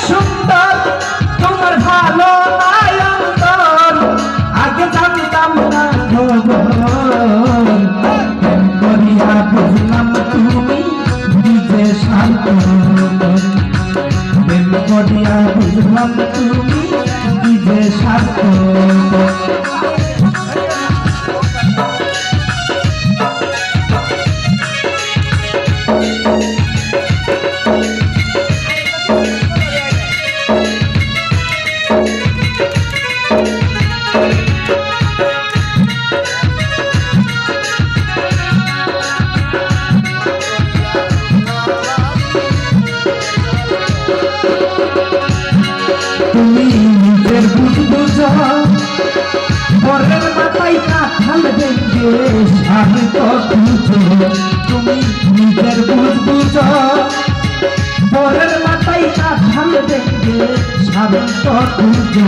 সুন্দর তোমার ভালো নাই অন্তর আগে জানতাম না প্রেম করিয়া বুঝলাম তুমি নিজে শান্ত প্রেম করিয়া বুঝলাম তুমি নিজে শান্ত তুমি নিজের বুঝ বুঝো পরের মাথায় কাঁঠাল দেখে সাহিত্য খুঁজো তুমি নিজের বুঝ বুঝো পরের মাথায় কাঁঠাল দেখে সাহিত্য খুঁজো